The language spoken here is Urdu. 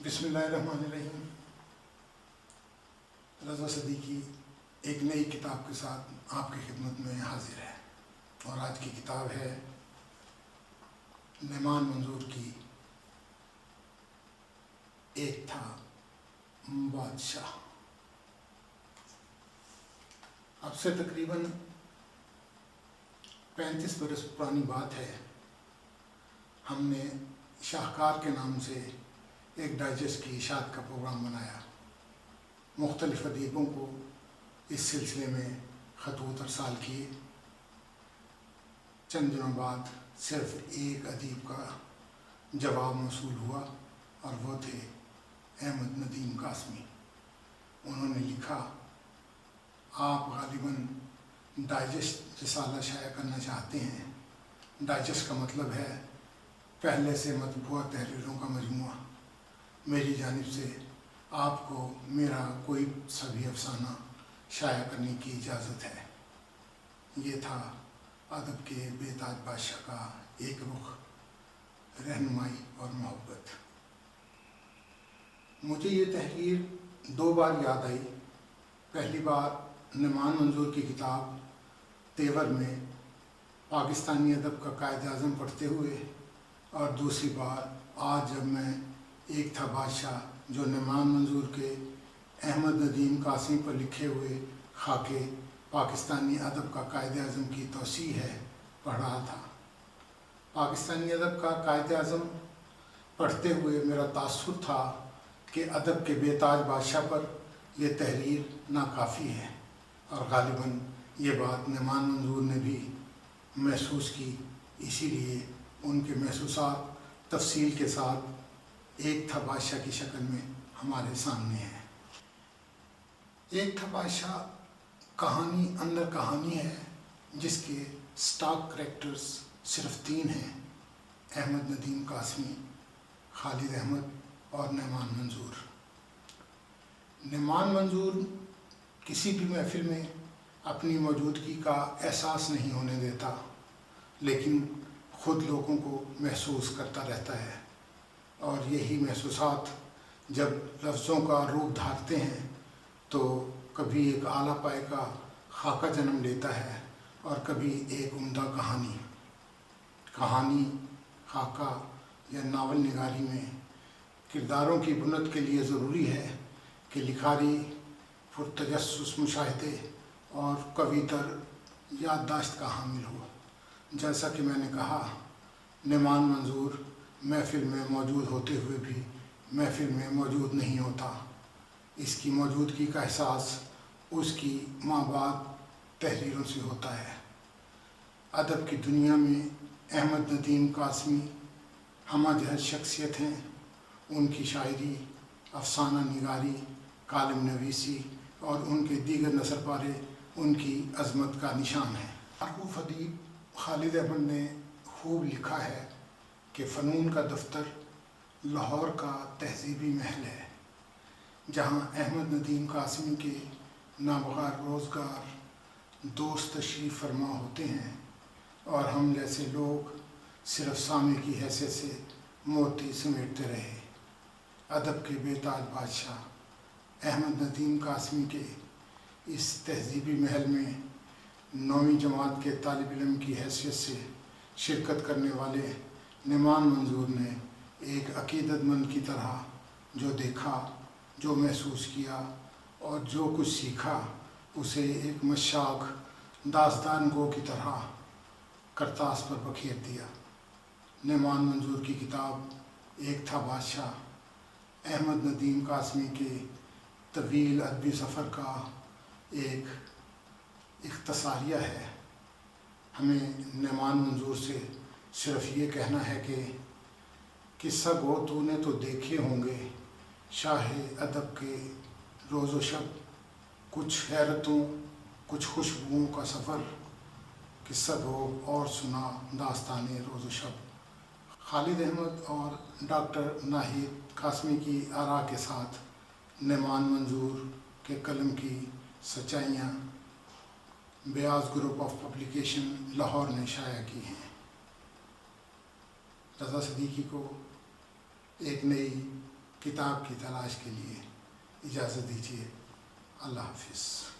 بسم اللہ الرحمن الرحیم۔ رضا صدیقی ایک نئی کتاب کے ساتھ آپ کی خدمت میں حاضر ہے، اور آج کی کتاب ہے نعمان منظور کی ایک تھا بادشاہ۔ اب سے تقریباً 35 برس پرانی بات ہے، ہم نے شاہکار کے نام سے ایک ڈائجسٹ کی اشاعت کا پروگرام بنایا۔ مختلف ادیبوں کو اس سلسلے میں خطوط ارسال کیے۔ چند دنوں بعد صرف ایک ادیب کا جواب موصول ہوا، اور وہ تھے احمد ندیم قاسمی۔ انہوں نے لکھا، آپ غالباً ڈائجسٹ رسالہ شائع کرنا چاہتے ہیں۔ ڈائجسٹ کا مطلب ہے پہلے سے مطبوعہ تحریروں کا مجموعہ۔ میری جانب سے آپ کو میرا کوئی سا بھی افسانہ شائع کرنے کی اجازت ہے۔ یہ تھا ادب کے بے تاج بادشاہ کا ایک رخ، رہنمائی اور محبت۔ مجھے یہ تحریر 2 بار یاد آئی۔ پہلی بار نعمان منظور کی کتاب تیور میں پاکستانی ادب کا قائد اعظم پڑھتے ہوئے، اور دوسری بار آج جب میں ایک تھا بادشاہ، جو نعمان منظور کے احمد ندیم قاسمی پر لکھے ہوئے خاکے پاکستانی ادب کا قائد اعظم کی توسیع ہے، پڑھ رہا تھا۔ پاکستانی ادب کا قائد اعظم پڑھتے ہوئے میرا تاثر تھا کہ ادب کے بے تاج بادشاہ پر یہ تحریر ناکافی ہے، اور غالباً یہ بات نعمان منظور نے بھی محسوس کی، اسی لیے ان کے محسوسات تفصیل کے ساتھ ایک تھا بادشاہ کی شکل میں ہمارے سامنے ہے۔ ایک تھا بادشاہ کہانی اندر کہانی ہے، جس کے سٹاک کریکٹرز صرف 3 ہیں: احمد ندیم قاسمی، خالد احمد اور نعمان منظور۔ نعمان منظور کسی بھی محفل میں اپنی موجودگی کا احساس نہیں ہونے دیتا، لیکن خود لوگوں کو محسوس کرتا رہتا ہے، اور یہی محسوسات جب لفظوں کا روپ دھارتے ہیں تو کبھی ایک اعلیٰ پائے کا خاکہ جنم لیتا ہے، اور کبھی ایک عمدہ کہانی، خاکہ یا ناول نگاری میں کرداروں کی بنت کے لیے ضروری ہے کہ لکھاری پرتجسس مشاہدے اور قوی تر یادداشت کا حامل ہو۔ جیسا کہ میں نے کہا، نعمان منظور محفل میں موجود ہوتے ہوئے بھی محفل میں موجود نہیں ہوتا۔ اس کی موجودگی کا احساس اس کی مابعد تحریروں سے ہوتا ہے۔ ادب کی دنیا میں احمد ندیم قاسمی ہمہ جہت شخصیت ہیں۔ ان کی شاعری، افسانہ نگاری، کالم نویسی اور ان کے دیگر نثر پارے ان کی عظمت کا نشان ہیں۔ معروف ادیب خالد احمد نے خوب لکھا ہے کہ فنون کا دفتر لاہور کا تہذیبی محل ہے، جہاں احمد ندیم قاسمی کے نابغہ روزگار دوست تشریف فرما ہوتے ہیں، اور ہم جیسے لوگ صرف سامع کی حیثیت سے موتی سمیٹتے رہے۔ ادب کے بے تاج بادشاہ احمد ندیم قاسمی کے اس تہذیبی محل میں 9ویں جماعت کے طالب علم کی حیثیت سے شرکت کرنے والے نعمان منظور نے ایک عقیدت مند کی طرح جو دیکھا، جو محسوس کیا اور جو کچھ سیکھا، اسے ایک مشاق داستان گو کی طرح کرتاس پر بکھیر دیا۔ نعمان منظور کی کتاب ایک تھا بادشاہ احمد ندیم قاسمی کے طویل ادبی سفر کا ایک اختصاریہ ہے۔ ہمیں نعمان منظور سے صرف یہ کہنا ہے کہ قصہ گو تو نے تو دیکھے ہوں گے شاہ ادب کے روز و شب، کچھ حیرتوں کچھ خوشبوؤں کا سفر، قصہ گو اور سنا داستان روز و شب۔ خالد احمد اور ڈاکٹر ناہید قاسمی کی آراء کے ساتھ نعمان منظور کے قلم کی سچائیاں بیاض گروپ آف پبلیکیشن لاہور نے شائع کی ہیں۔ رضا صدیقی کو ایک نئی کتاب کی تلاش کے لیے اجازت دیجیے۔ اللہ حافظ۔